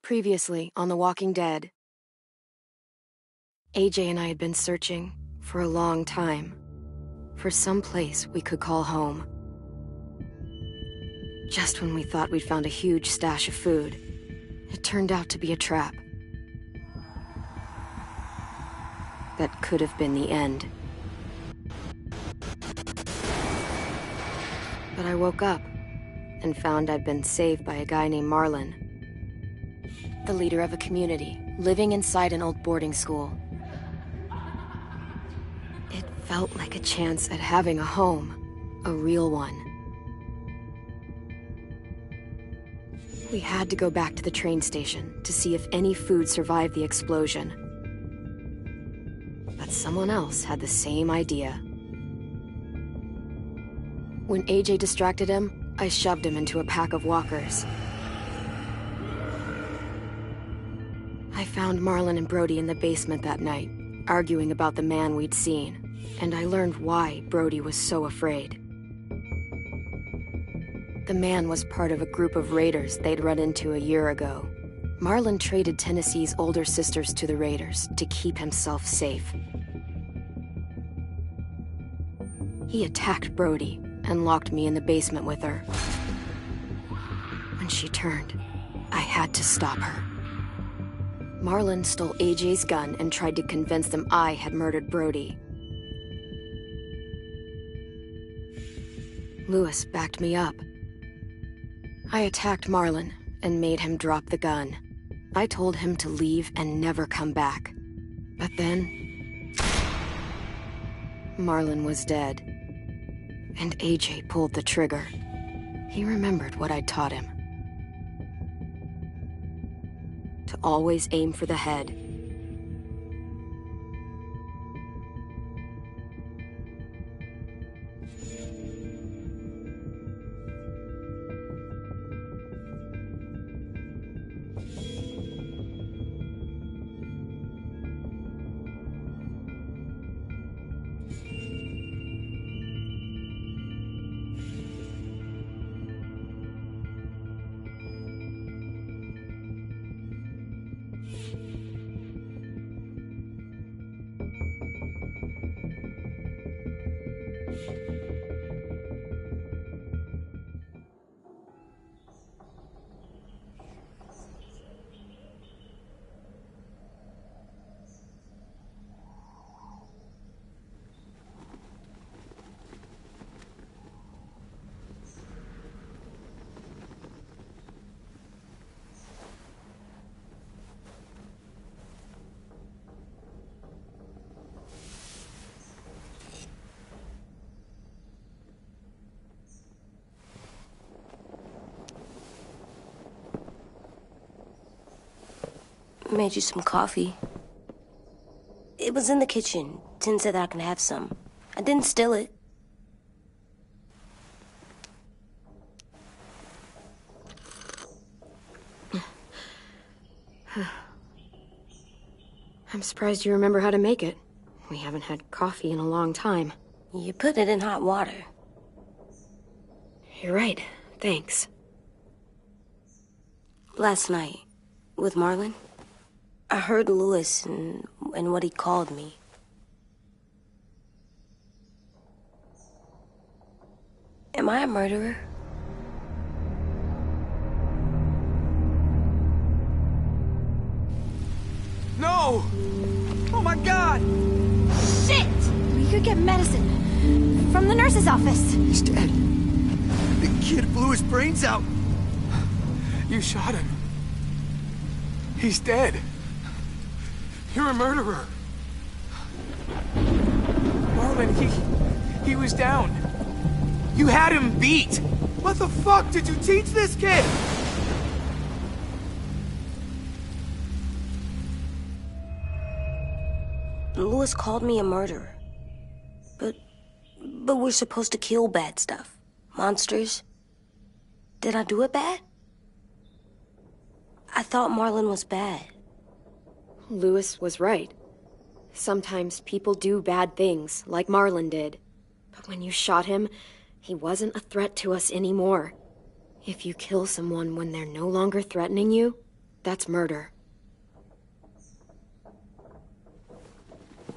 Previously on The Walking Dead. AJ and I had been searching for a long time for some place we could call home. Just when we thought we'd found a huge stash of food, it turned out to be a trap. That could have been the end. But I woke up and found I'd been saved by a guy named Marlon, the leader of a community living inside an old boarding school. It felt like a chance at having a home, a real one. We had to go back to the train station to see if any food survived the explosion. But someone else had the same idea. When AJ distracted him, I shoved him into a pack of walkers. I found Marlon and Brody in the basement that night, arguing about the man we'd seen, and I learned why Brody was so afraid. The man was part of a group of raiders they'd run into a year ago. Marlon traded Tennessee's older sisters to the raiders to keep himself safe. He attacked Brody and locked me in the basement with her. When she turned, I had to stop her. Marlon stole AJ's gun and tried to convince them I had murdered Brody. Lewis backed me up. I attacked Marlon and made him drop the gun. I told him to leave and never come back. But then, Marlon was dead. And AJ pulled the trigger. He remembered what I'd taught him. To always aim for the head. Made you some coffee. It was in the kitchen. Tin said that I can have some. I didn't steal it. I'm surprised you remember how to make it. We haven't had coffee in a long time. You put it in hot water. You're right. Thanks. Last night, with Marlon, I heard Lewis and what he called me. Am I a murderer? No! Oh my God! Shit! We could get medicine from the nurse's office. He's dead. The kid blew his brains out. You shot him. He's dead. You're a murderer. Marlon, he was down. You had him beat. What the fuck did you teach this kid? Lewis called me a murderer. But we're supposed to kill bad stuff. Monsters. Did I do it bad? I thought Marlon was bad. Lewis was right. Sometimes people do bad things, like Marlon did. But when you shot him, he wasn't a threat to us anymore. If you kill someone when they're no longer threatening you, That's murder.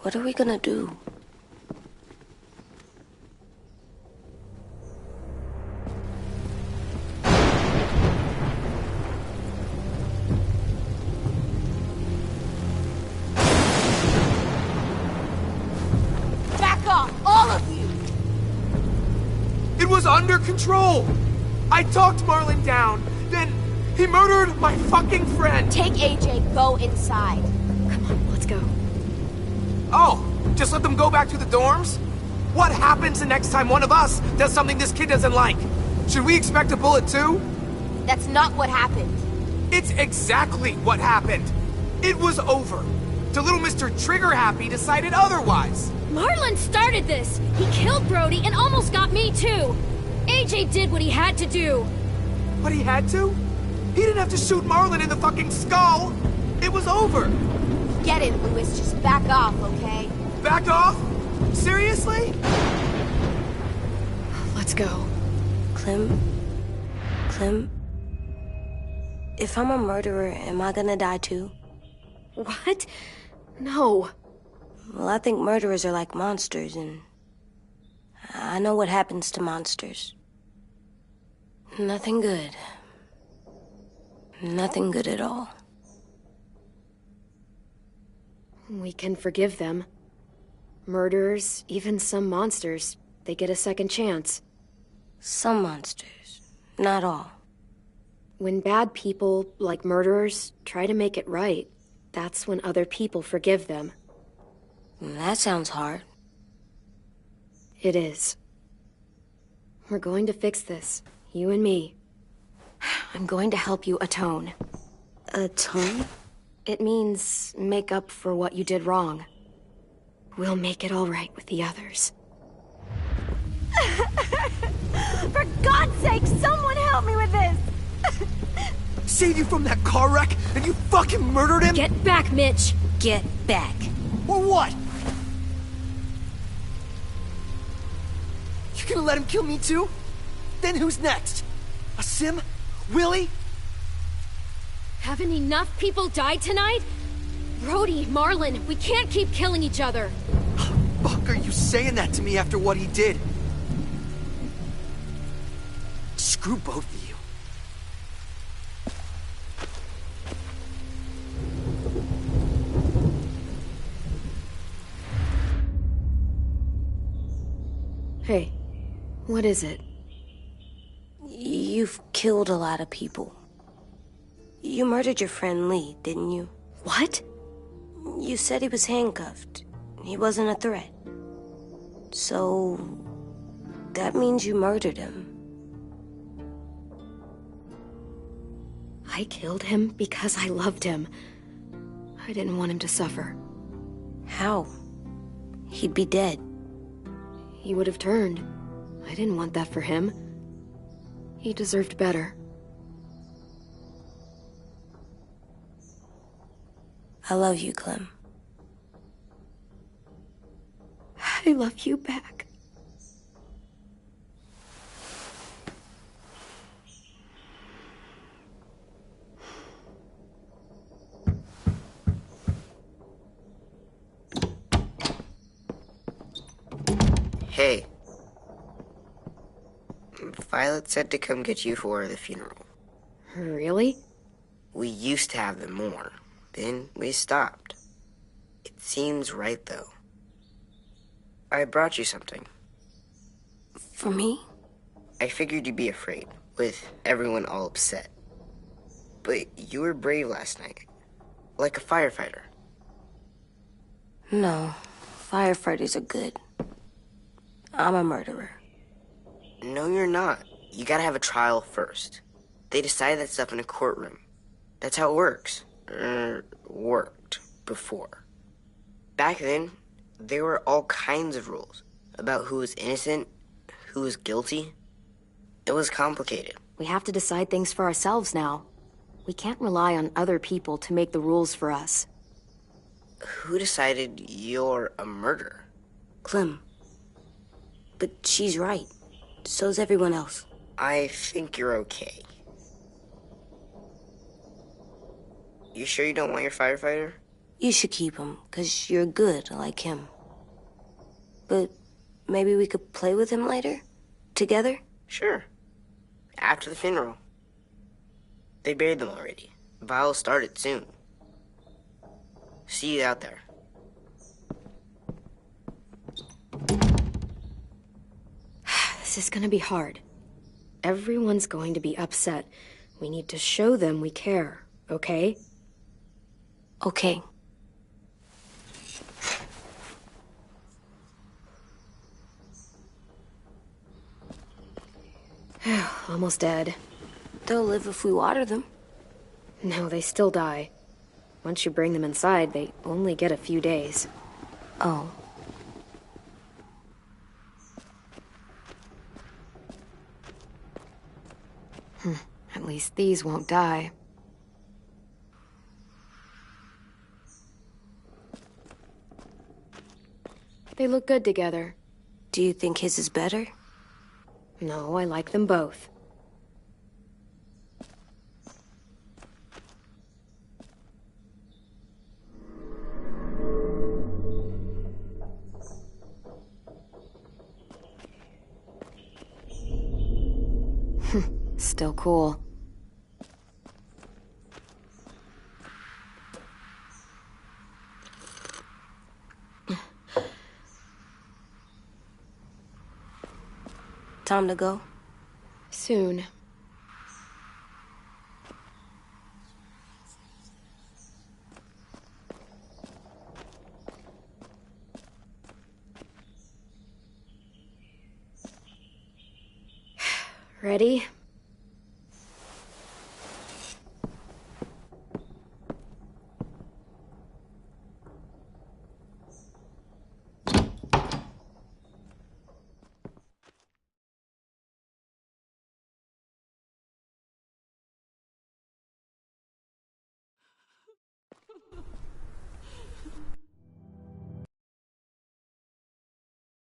What are we gonna do? Back off, all of you! It was under control! I talked Marlon down, then he murdered my fucking friend! Take AJ, go inside. Come on, let's go. Oh, just let them go back to the dorms? What happens the next time one of us does something this kid doesn't like? Should we expect a bullet too? That's not what happened. It's exactly what happened. It was over. The little Mr. Trigger Happy decided otherwise. Marlon started this! He killed Brody and almost got me too! AJ did what he had to do! But he had to? He didn't have to shoot Marlon in the fucking skull! It was over! Get it, Louis. Just back off, okay? Back off? Seriously? Let's go. Clem? If I'm a murderer, am I gonna die too? What? No. Well, I think murderers are like monsters, and I know what happens to monsters. Nothing good. Nothing good at all. We can forgive them. Murderers, even some monsters, they get a second chance. Some monsters, not all. When bad people, like murderers, try to make it right, that's when other people forgive them. That sounds hard. It is. We're going to fix this, you and me. I'm going to help you atone. Atone? It means make up for what you did wrong. We'll make it all right with the others. For God's sake, someone help me with this! Save you from that car wreck, and you fucking murdered him? Get back, Mitch! Get back. Or what? You gonna let him kill me too? Then who's next? A Sim? Willie? Haven't enough people died tonight? Brody, Marlon, we can't keep killing each other. Fuck are you saying that to me after what he did? Screw both of you. Hey, what is it? You've killed a lot of people. You murdered your friend Lee, didn't you? What? You said he was handcuffed. He wasn't a threat. So... that means you murdered him. I killed him because I loved him. I didn't want him to suffer. How? He'd be dead. He would have turned. I didn't want that for him. He deserved better. I love you, Clem. I love you back. Hey. Violet said to come get you for the funeral. Really? We used to have them more. Then we stopped. It seems right, though. I brought you something. For me? I figured you'd be afraid, with everyone all upset. But you were brave last night. Like a firefighter. No. Firefighters are good. I'm a murderer. No, you're not. You gotta have a trial first. They decide that stuff in a courtroom. That's how it works. Worked before. Back then, there were all kinds of rules about who was innocent, who was guilty. It was complicated. We have to decide things for ourselves now. We can't rely on other people to make the rules for us. Who decided you're a murderer? Clem. But she's right. So's everyone else. I think you're okay. You sure you don't want your firefighter? You should keep him, 'cause you're good like him. But maybe we could play with him later? Together? Sure. After the funeral. They buried them already. Vile will start it soon. See you out there. This is gonna be hard. Everyone's going to be upset. We need to show them we care, okay? Okay. Almost dead. They'll live if we water them. No, they still die. Once you bring them inside, they only get a few days. Oh. At least these won't die. They look good together. Do you think his is better? No, I like them both. Still cool. Time to go? Soon. Ready?